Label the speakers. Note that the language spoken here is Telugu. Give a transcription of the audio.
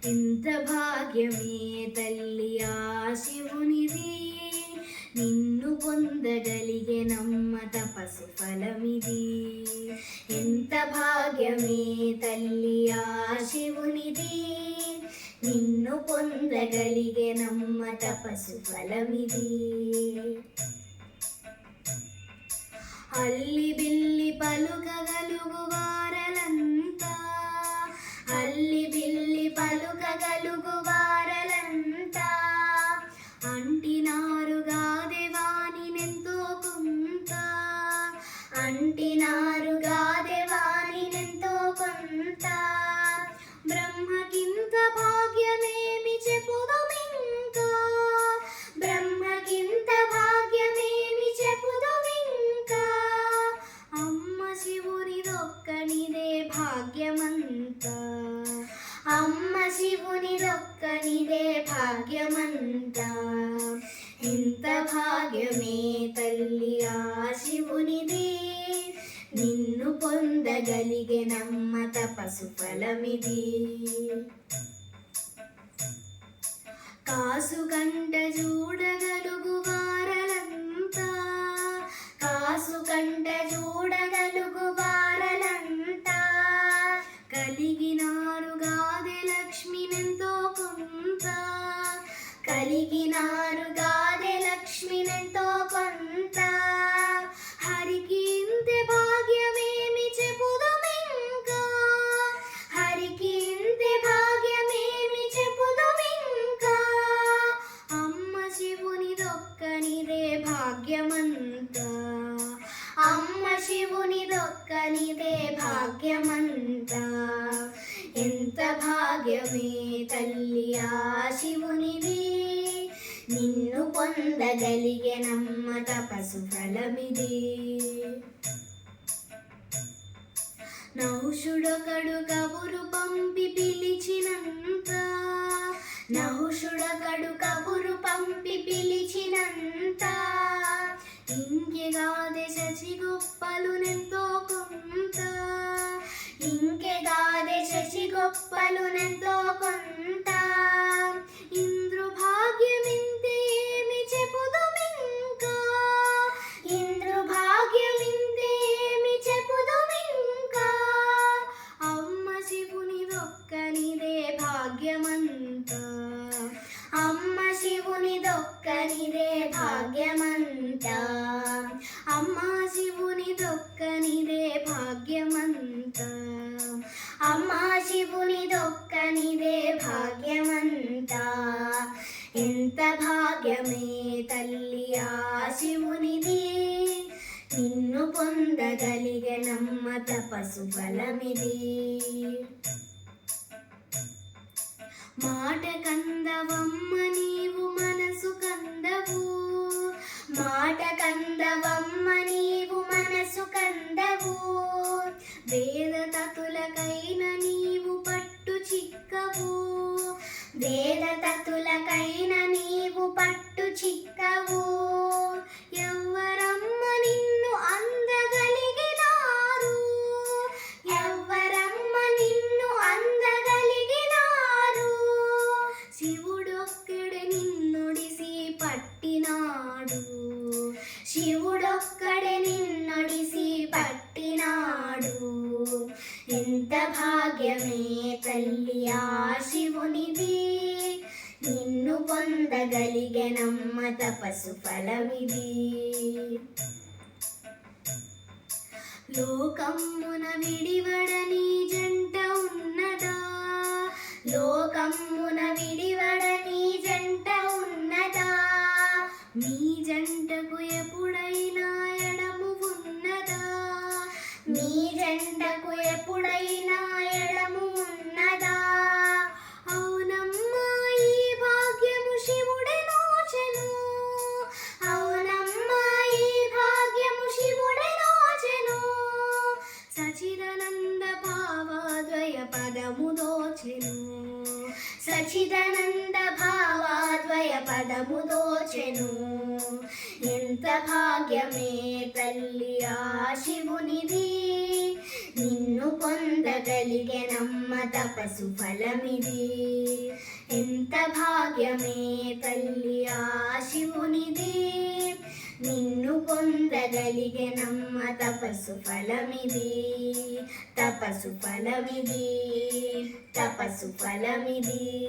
Speaker 1: ఎంత భాగ్యమే తల్లి ఆ శివునిది, నిన్ను పొందగలిగే నమ్మ తపస్సు ఫలమిది. ఎంత భాగ్యమే తల్లి ఆ శివునిది, నిన్ను పొందగలిగే నమ్మ తపస్సు ఫలమిది. అల్లి బిల్లి పలుకగలుగు వారలంతా, అల్లి బిల్లి పలుకగలుగు వారలంతా, అంటినారుగాదే వానినెంతో కొంత, అంటినారుగాదే వానినెంతో కొంత. బ్రహ్మకింత భాగ్యమేమి చెప్పుదుమింకా, బ్రహ్మకింత భాగ్యమేమి చెప్పుదుమింకా. అమ్మ శివునిదొక్కనిదే భాగ్యమంతా, అమ్మ శివునిదొక్కనిదే భాగ్యమంతా. ఎంత భాగ్యమే తల్లి ఆ శివునిది, నిన్ను పొందగలిగే నమ్మ తపస్సు ఫలమిది. కాసు కంట చూడగలుగు వారలంతా, కాసు కంట చూడగలుగు వారలంతా, కలిగినారుగాదే లక్ష్మినెంతో కొంత, కలిగినారుగాదే లక్ష్మినెంతో కొంత. హరికి ఇంతే భాగ్యమేమి చెప్పుదుమింకా, హరికి ఇంతే భాగ్యమేమి చెప్పుదుమింకా. అమ్మ శివునిదొక్కనిదే భాగ్యమంతా, అమ్మ శివునిదొక్కనిదే భాగ్యమంతా. ఎంత భాగ్యమే తల్లి ఆ శివునిది, నిన్ను పొందగలిగే నమ్మ తపస్సు ఫలమిది. నహుషుడొకడు కబురు పంపి పిలిచినంత, నహుషుడొకడు కబురు పంపి పిలిచినంత, ఇంకెగాదే శశి గొప్పలునెంతో కొంత, ఇంకెగాదే శశి గొప్పలునెంతో కొంత. ఇంద్రు భాగ్యమింతే ఏమి చెప్పుదుమింకా, ఇంద్రు భాగ్యమింతే ఏమి చెప్పుదుమింకా. అమ్మ శివునిదొక్కనిదే భాగ్యమంతా, అమ్మ శివునిదొక్కనిదే భాగ్యమంతా, అమ్మ శివునిదొక్కనిదే భాగ్యమంతా, అమ్మ శివునిదొక్కనిదే భాగ్యమంతా. ఎంత భాగ్యమే తల్లి ఆ శివునిది, నిన్ను పొందగలిగే నమ్మ తపస్సు ఫలమిది. మాట కందవమ్మ నీవు మనసు కందవు, మాట కందవమ్మ నీవు మనసు కందవు. వేద తతులకైన నీవు పట్టు చిక్కవు, వేద తతులకైన నీవు పట్టు చిక్కవు. ఎవ్వరమ్మ నిన్ను అందగలిగినారు, ఎవ్వరమ్మ నిన్ను అందగలిగినారు. శివుడొక్కడే నిన్నొడిసి పట్టినాడు, శివుడొక్కడే నిన్నొడిసి పట్టినాడు. ఎంత భాగ్యమే తల్లి ఆ శివునిది, నిన్ను పొందగలిగే నమ్మ తపస్సు ఫలమిది. లోకమ్మున విడివడని జంట ఉన్నదా, లోకమ్మున విడివడని జంట ఉన్నదా. మీ జంటకు ఎప్పుడైనా ఎడము ఉన్నదా, మీ జంటకు ఎప్పుడైనా ఎడము ఉన్నదా. అవునమ్మా ఈ భాగ్యము శివుడే నోచెను, అవునమ్మా ఈ భాగ్యము శివుడే నోచెను. సచిదానంద భావాద్వయ పదము దోచెను, సచిదానంద భావాద్వయ పదము దోచెను. ఎంత భాగ్యమే తల్లి ఆ శివునిది, నిన్ను పొందగలిగెనమ్మ తపస్సు ఫలమిది. ఎంత భాగ్యమే తల్లి ఆ శివునిది. నిన్ను పొందగలిగెనమ్మ తపస్సు ఫలమిది. తపస్సు ఫలమిది. తపస్సు ఫలమిది.